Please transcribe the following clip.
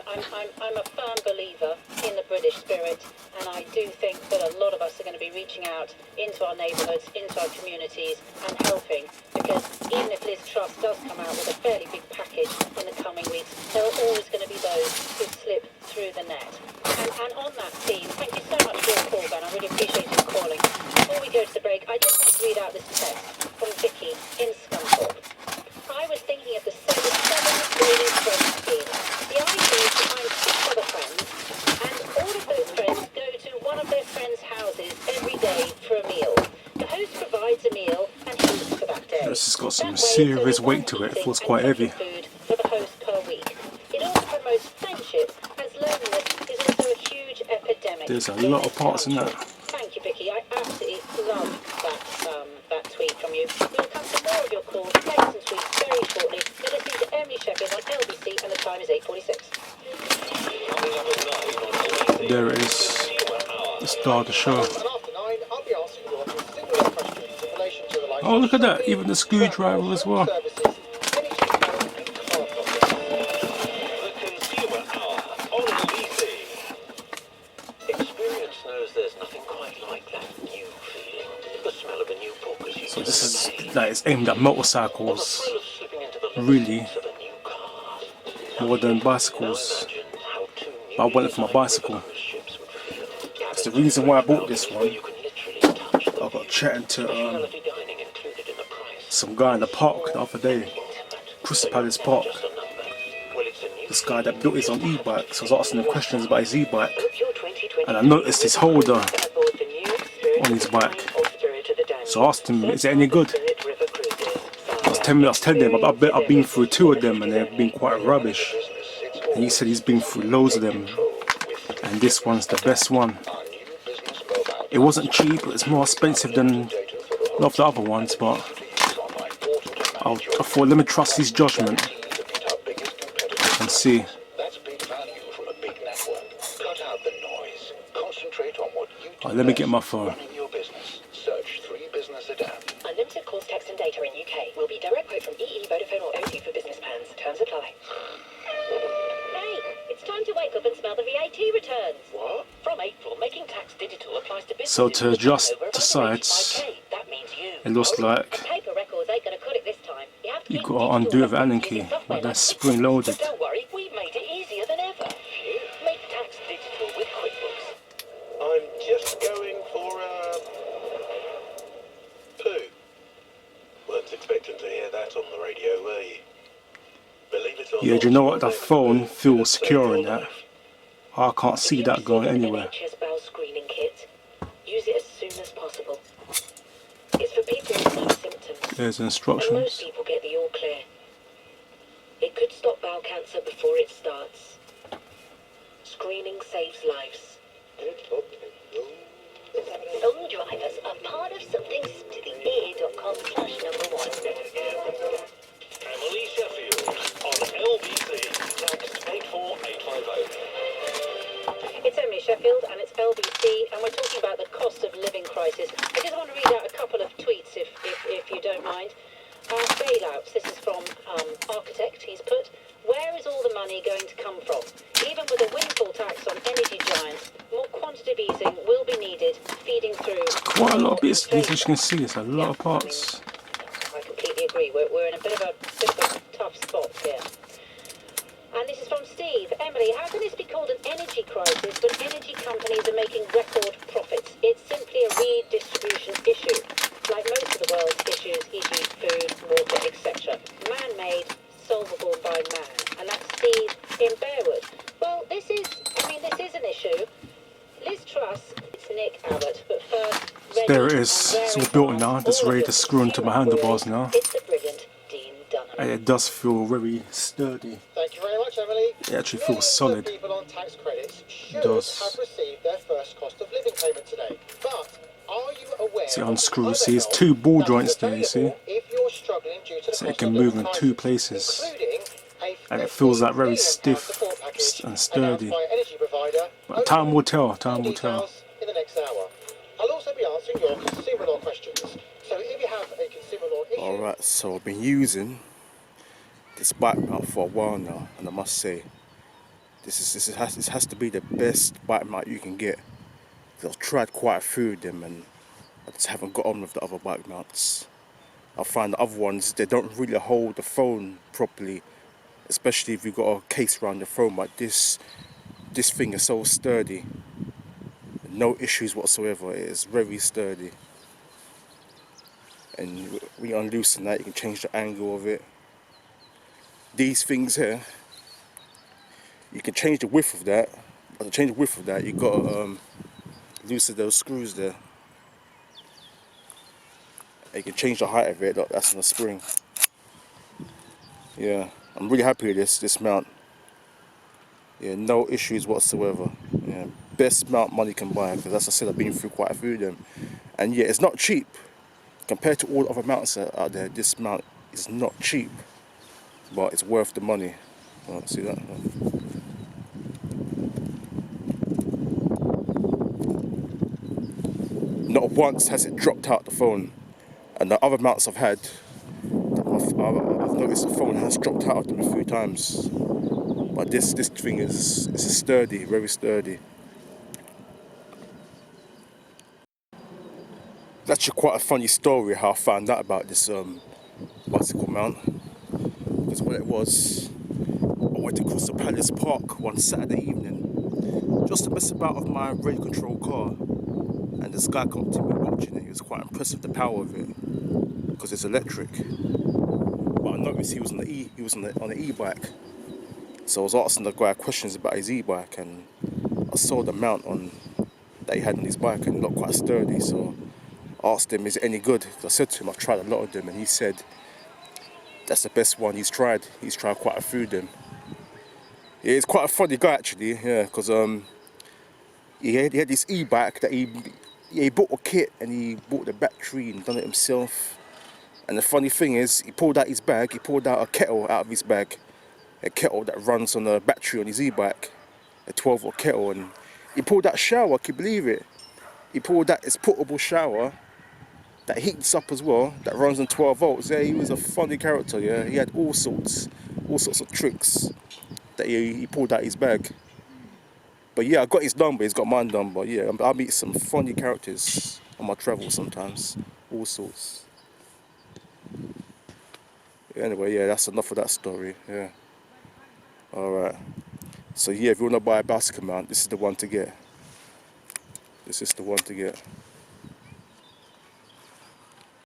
I'm a firm believer in the British spirit, and I do think that a lot of us are going to be reaching out into our neighbourhoods, into our communities, and helping, because even if Liz Truss does come out with a fairly big package in the coming weeks, there are always going to be those who slip through the net. And on that theme, thank you so much for your call, Ben. I really appreciate you calling. Before we go to the break, I just want to read out this text from Vicky in Scunthorpe. I was thinking of the seven daily friends scheme. The idea is to find 6 other friends, and all of those friends go to one of their friends' houses every day for a meal. The host provides a meal and eats for that day. This has got some serious weight to it. It feels quite heavy. Food for the host per week. It also promotes friendship, as loneliness is also a huge epidemic. There's a lot of parts in that. Thank you, Vicky. I absolutely love that tweet from you. We'll come to more of your calls, texts and tweets very shortly. You're listening to Emily Sheffield on LBC, and the time is 8:46. There it is. The start of the show. Oh, look at that. Even the screwdriver as well. So this is like, it's aimed at motorcycles, really, more than bicycles. But I want it for my bicycle. That's the reason why I bought this one. I got chatting to some guy in the park the other day, Crystal Palace Park. This guy that built his own e-bike, so I was asking him questions about his e-bike, and I noticed his holder on his bike. So I asked him, is it any good? I was telling him, I've been through 2 of them and they've been quite rubbish. And he said he's been through loads of them, and this one's the best one. It wasn't cheap, it was more expensive than a lot of the other ones, but I thought, let me trust his judgment and see. Right, let me get my phone. Unlimited calls, text and data in UK will be direct quote from EE, Vodafone or O2 for business plans. Terms apply. Hey, it's time to wake up and smell the VAT returns. What? From April, making tax digital applies to business. So to adjust the sides, it looks like paper records ain't gonna cut it this time. you got to undo it with Allen key, but that's spring loaded. Don't worry, we've made it easier than ever. Make tax digital with QuickBooks. I'm just going for a poo. Weren't expecting to hear that on the radio, were you? Believe it or Yeah, not, do you know what? The phone feels secure in that. I can't see that going anywhere. NHS bowel screening kit. Use it as soon as possible. It's for people with no symptoms. There's And most instructions. people get the all clear. It could stop bowel cancer before it starts. Screening saves lives. Phone drivers are part of something to the ear.com/1. Emily Sheffield on LBC. Text 84850. It's Emily Sheffield and it's LBC, and we're talking about the cost of living crisis. I just want to read out a couple of tweets if you don't mind. Bailouts, this is from Architect, he's put, where is all the money going to come from? Even with a windfall tax on energy giants, more quantitative easing will be needed, feeding through. Quite a lot of bits, as you can see, it's a lot of parts. I completely agree, we're in a bit of a tough spot here. And this is from Steve. Emily, how can this be called an energy crisis when energy companies are making record profits? It's simply a redistribution issue, like most of the world's issues, e.g. food, water, etc. Man-made, solvable by man. And that's Steve in Bearwood. Well, this is an issue. Liz Truss, it's Nick Abbott, but first... There it is. It's all built now. Just ready to screw into my handlebars now. It's the brilliant Dean Dunham. And it does feel very sturdy. Thank you very much, Emily. It actually feels solid. People on tax credits should It does. have received their first cost of living payment today. But are you aware? See, unscrew. See, there's 2 ball joints there, you see? If you're struggling due to the So it cost can of move living in 2 crisis, places. including a And it feels like very £15 stiff support package and sturdy. announced by energy provider. But time will tell, time will tell. Details in the next hour. I'll also be answering your consumer law questions. So if you have a consumer law issue... Alright, so I've been using this bike now for a while now, and I must say, This has to be the best bike mount you can get. I've tried quite a few of them and I just haven't got on with the other bike mounts. I find the other ones, they don't really hold the phone properly, especially if you've got a case around the phone. But this thing is so sturdy, no issues whatsoever. It is very sturdy, and when you unloosen that, you can change the angle of it. These things here, you can change the width of that. But to change the width of that, you've got to loosen those screws there. And you can change the height of it. That's on the spring. Yeah, I'm really happy with this mount. Yeah, no issues whatsoever. Yeah, best mount money can buy, because as I said, I've been through quite a few of them. And yeah, it's not cheap. Compared to all the other mounts out there, this mount is not cheap. But it's worth the money. Oh, see that? Not once has it dropped out the phone. And the other mounts I've had, I've noticed the phone has dropped out of them a few times. But this thing is sturdy, very sturdy. It's actually quite a funny story how I found out about this bicycle mount. Because what it was, I went to Crystal Palace Park one Saturday evening just to mess about with my radio control car, and this guy come to me watching it. He was quite impressed with the power of it because it's electric. But I noticed he was on the e-bike, so I was asking the guy questions about his e-bike, and I saw the mount that he had on his bike, and it looked quite sturdy. So I asked him, "Is it any good?" I said to him, "I've tried a lot of them," and he said that's the best one he's tried. He's tried quite a few of them. Yeah, he's quite a funny guy actually. Yeah, because he had this e-bike that he bought a kit and he bought the battery and done it himself. And the funny thing is, he pulled out his bag. He pulled out a kettle out of his bag, a kettle that runs on a battery on his e-bike, a 12-volt kettle, and he pulled out a shower. Can you believe it? He pulled out his portable shower that heats up as well, that runs on 12 volts. Yeah, he was a funny character. Yeah, he had all sorts of tricks that he pulled out his bag. But yeah, I got his number. He's got my number. Yeah, I meet some funny characters on my travels sometimes, all sorts. Anyway, yeah, that's enough of that story. Yeah. All right. So yeah, if you want to buy a bicycle mount, this is the one to get. This is the one to get.